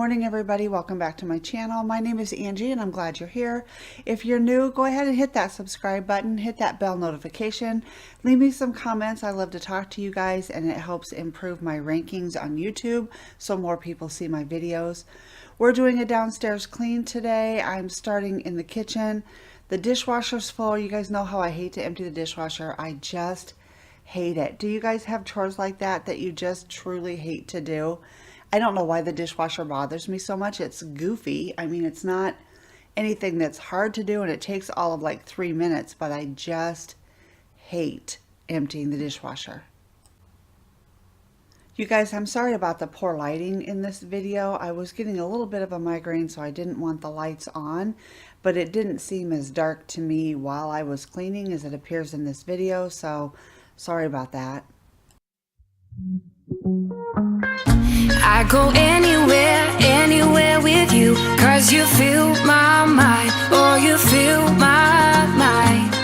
morning, everybody. Welcome back to my channel. My name is Angie and I'm glad you're here. If you're new, go ahead and hit that subscribe button, hit that bell notification, leave me some comments. I love to talk to you guys and it helps improve my rankings on YouTube so more people see my videos. We're doing a downstairs clean today. I'm starting in the kitchen. The dishwasher's full. You guys know how I hate to empty the dishwasher. I just hate it. Do you guys have chores like that you just truly hate to do? I don't know why the dishwasher bothers me so much. It's goofy. I mean, it's not anything that's hard to do and it takes all of like 3 minutes, but I just hate emptying the dishwasher. You guys, I'm sorry about the poor lighting in this video. I was getting a little bit of a migraine, so I didn't want the lights on, but it didn't seem as dark to me while I was cleaning as it appears in this video, so sorry about that. I go anywhere with you, 'cause you fill my mind, or you fill my mind.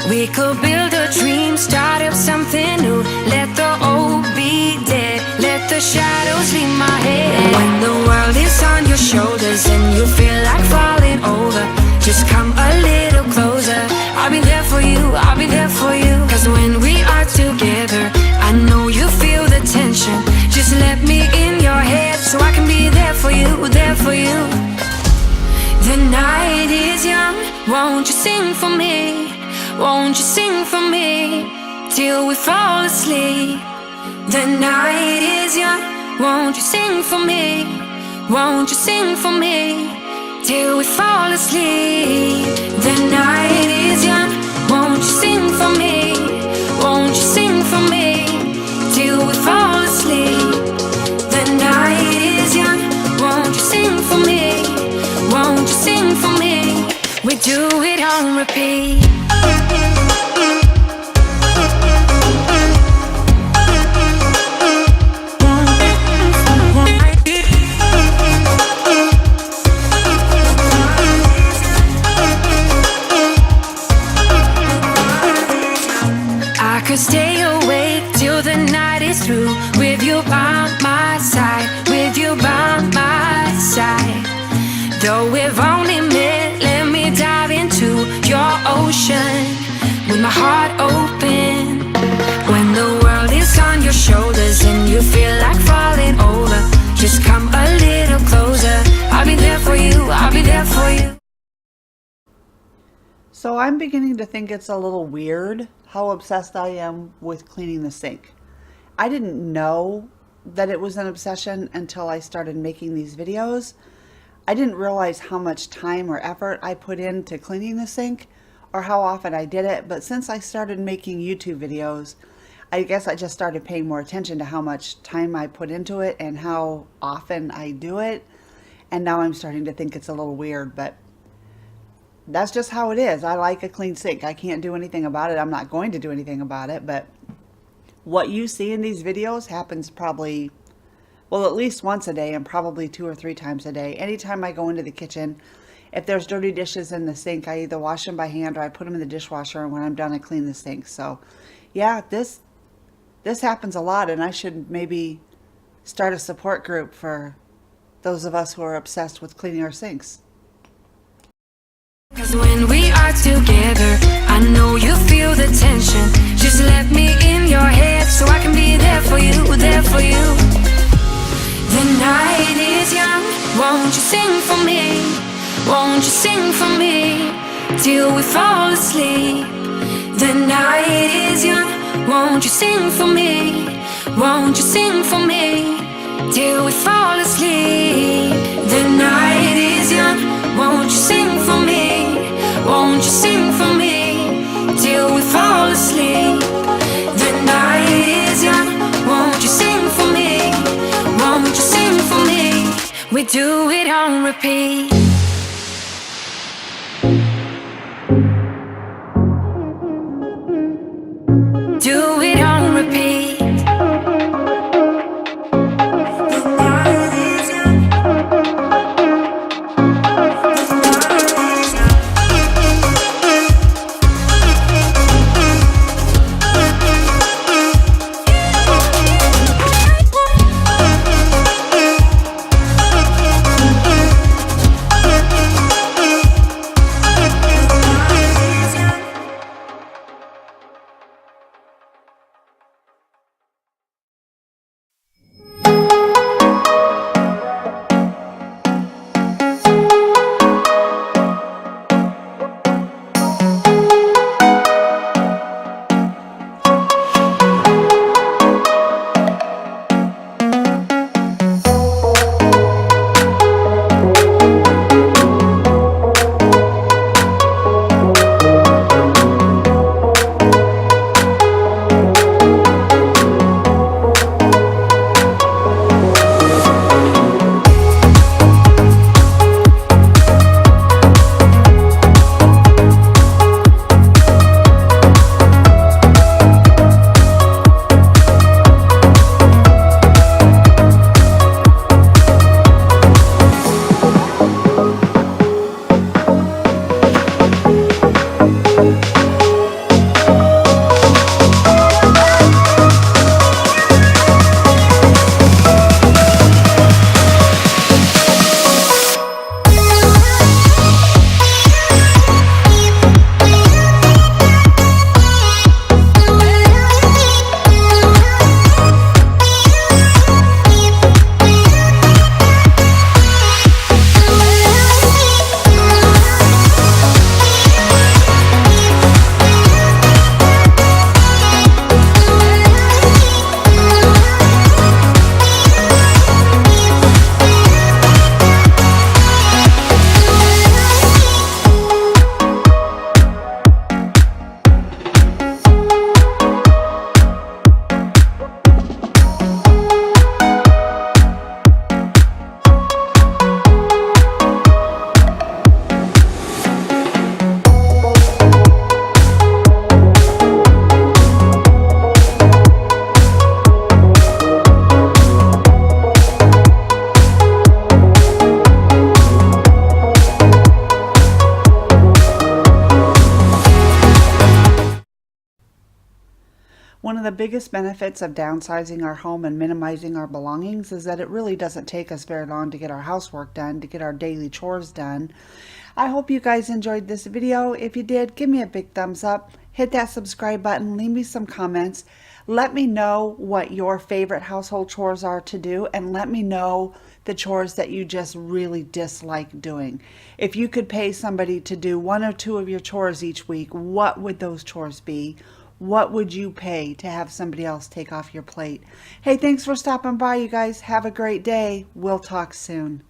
We could build a dream, start up something new. Let the old be dead, let the shadows leave my head. When the world is on your shoulders and you feel like falling over, just come a little closer. I'll be there for you, I'll be there for you. 'Cause when we are together, I know you feel the tension. Just let me in your head so I can be there for you, there for you. The night is young, won't you sing for me? Won't you sing for me till we fall asleep? The night is young, won't you sing for me? Won't you sing for me till we fall asleep? The night is young, won't you sing for me? Won't you sing for me till we fall asleep? The night is young, won't you sing for me? Won't you sing for me? We do it on repeat. I could stay awake till the night is through, with you by my side, with you by my side. Though we've only met, let me dive into your ocean with my heart open. When the world is on your shoulders and you feel like falling over, just come a little closer. I'll be there for you, I'll be there for you. So I'm beginning to think it's a little weird how obsessed I am with cleaning the sink. I didn't know that it was an obsession until I started making these videos. I didn't realize how much time or effort I put into cleaning the sink or how often I did it, but since I started making YouTube videos, I guess I just started paying more attention to how much time I put into it and how often I do it, and now I'm starting to think it's a little weird, but that's just how it is. I like a clean sink. I can't do anything about it. I'm not going to do anything about it, but what you see in these videos happens probably, well, at least once a day and probably 2 or 3 times a day. Anytime I go into the kitchen, if there's dirty dishes in the sink, I either wash them by hand or I put them in the dishwasher, and when I'm done, I clean the sink. So yeah, this happens a lot, and I should maybe start a support group for those of us who are obsessed with cleaning our sinks. 'Cause when we are together, I know you feel the tension. Just let me in your head so I can be there for you, there for you. The night is young, won't you sing for me? Won't you sing for me till we fall asleep? The night is young, won't you sing for me? Won't you sing for me till we fall asleep? The night is young, won't you sing for me? Won't you sing for me till we fall asleep? The night is young, won't you sing for me? Won't you sing for me? We do it on repeat. Do it on repeat. One of the biggest benefits of downsizing our home and minimizing our belongings is that it really doesn't take us very long to get our housework done, to get our daily chores done. I hope you guys enjoyed this video. If you did, give me a big thumbs up. Hit that subscribe button. Leave me some comments. Let me know what your favorite household chores are to do, and let me know the chores that you just really dislike doing. If you could pay somebody to do 1 or 2 of your chores each week, what would those chores be? What would you pay to have somebody else take off your plate? Hey, thanks for stopping by, you guys. Have a great day. We'll talk soon.